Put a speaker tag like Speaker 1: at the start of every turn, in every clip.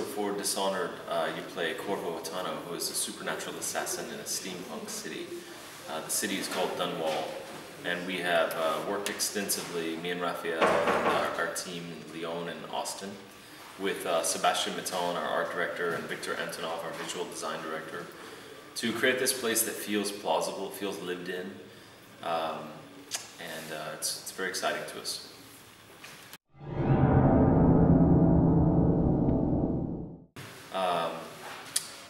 Speaker 1: for Dishonored, you play Corvo Atano, who is a supernatural assassin in a steampunk city. The city is called Dunwall, and we have worked extensively, me and Raphael and our team in Lyon and Austin, with Sebastian Mitton, our art director, and Victor Antonov, our visual design director, to create this place that feels plausible, feels lived in, and it's very exciting to us.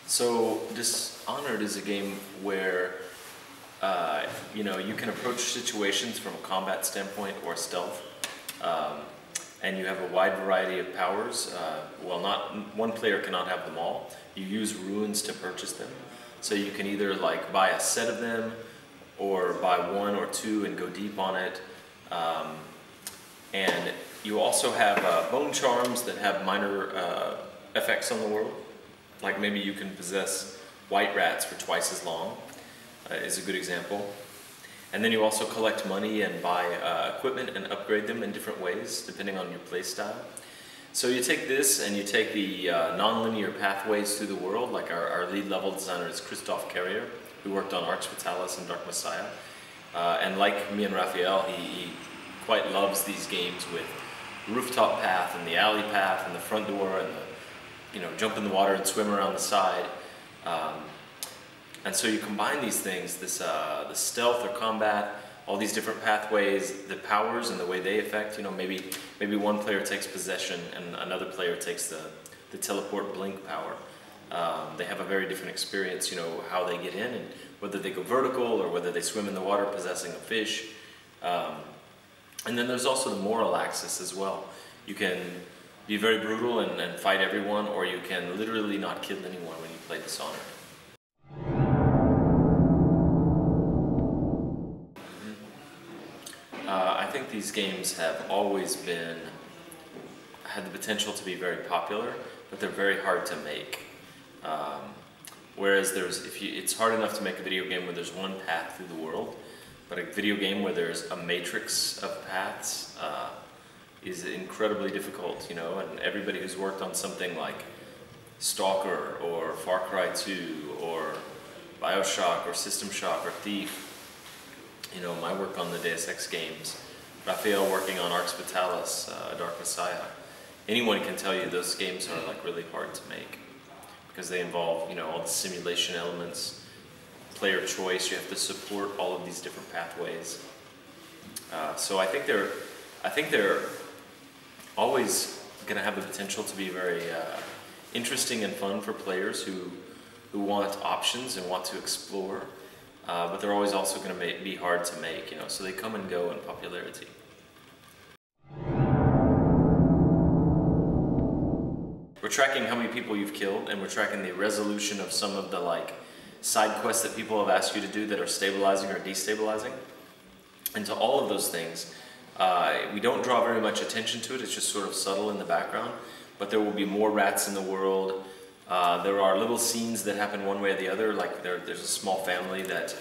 Speaker 1: So Dishonored is a game where you can approach situations from a combat standpoint or stealth, and you have a wide variety of powers. Well, not one player cannot have them all. You use runes to purchase them, so you can either like buy a set of them or buy one or two and go deep on it. And you also have bone charms that have minor effects on the world. Like maybe you can possess white rats for twice as long, is a good example. And then you also collect money and buy equipment and upgrade them in different ways, depending on your play style. So you take this and you take the non-linear pathways through the world, like our lead level designer is Christophe Carrier, who worked on Arch Fatalis and Dark Messiah. And like me and Raphael, he quite loves these games with rooftop path and the alley path and the front door and the jump in the water and swim around the side. And so you combine these things, the stealth or combat, all these different pathways, the powers and the way they affect, maybe one player takes possession and another player takes the teleport blink power. They have a very different experience, how they get in and whether they go vertical or whether they swim in the water possessing a fish. And then there's also the moral axis as well. You can be very brutal and fight everyone, or you can literally not kill anyone when you play Dishonored. I think these games have always had the potential to be very popular, but they're very hard to make. Whereas it's hard enough to make a video game where there's one path through the world, but a video game where there's a matrix of paths is incredibly difficult, and everybody who's worked on something like Stalker or Far Cry 2 or Bioshock or System Shock or Thief, my work on the Deus Ex games, Raphael working on Arx Fatalis, Dark Messiah, anyone can tell you those games are like really hard to make because they involve, all the simulation elements, player choice, you have to support all of these different pathways. So I think they're always going to have the potential to be very interesting and fun for players who want options and want to explore, but they're always also going to be hard to make, so they come and go in popularity. We're tracking how many people you've killed, and we're tracking the resolution of some of the side quests that people have asked you to do that are stabilizing or destabilizing. And to all of those things, we don't draw very much attention to it, it's just sort of subtle in the background, but there will be more rats in the world. There are little scenes that happen one way or the other, like there's a small family that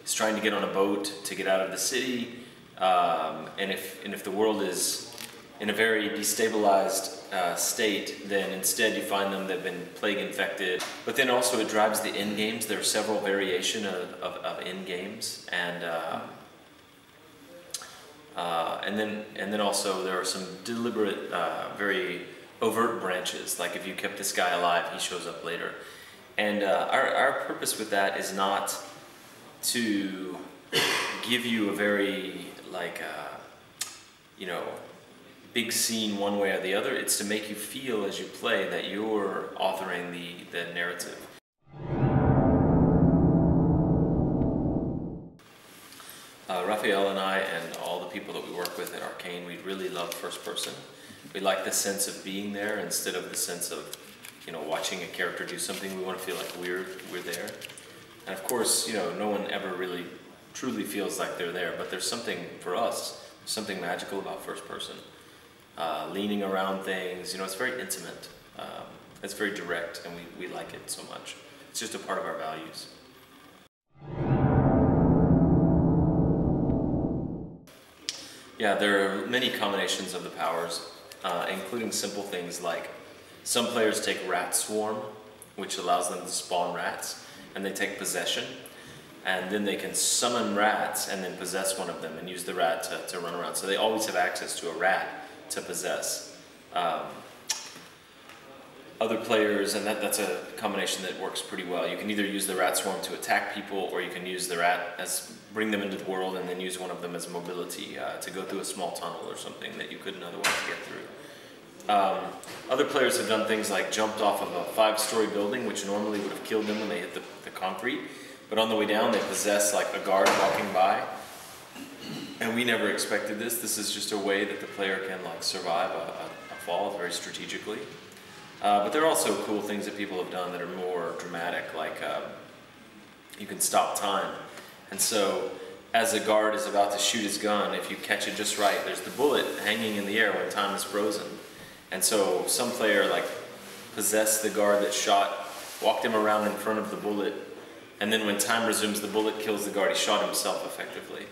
Speaker 1: is trying to get on a boat to get out of the city, and if the world is in a very destabilized state, then instead you find them that have been plague infected. But then also it drives the end games. There are several variations of end games, and then also there are some deliberate, very overt branches. Like if you kept this guy alive, he shows up later. And our purpose with that is not to give you a very big scene one way or the other. It's to make you feel as you play that you're authoring the narrative. Raphael and I and all the people that we work with at Arcane, we really love first person. We like the sense of being there instead of the sense of, watching a character do something. We want to feel like we're there. And of course, no one ever really truly feels like they're there, but there's something, for us, something magical about first person. Leaning around things, it's very intimate. It's very direct, and we like it so much. It's just a part of our values. Yeah, there are many combinations of the powers, including simple things like Some players take rat swarm, which allows them to spawn rats, and they take possession. And then they can summon rats and then possess one of them and use the rat to run around. So they always have access to a rat to possess. Other players, and that's a combination that works pretty well. You can either use the rat swarm to attack people, or you can use the rat as bring them into the world and then use one of them as mobility to go through a small tunnel or something that you couldn't otherwise get through. Other players have done things like jumped off of a 5-story building, which normally would have killed them when they hit the concrete. But on the way down, they possess like a guard walking by. And we never expected this. This is just a way that the player can like survive a fall very strategically. But there are also cool things that people have done that are more dramatic, like you can stop time. And so as a guard is about to shoot his gun, if you catch it just right, there's the bullet hanging in the air when time is frozen. And so some player like possessed the guard that shot, walked him around in front of the bullet, and then when time resumes, the bullet kills the guard. He shot himself effectively.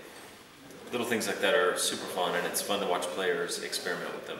Speaker 1: Little things like that are super fun, and it's fun to watch players experiment with them.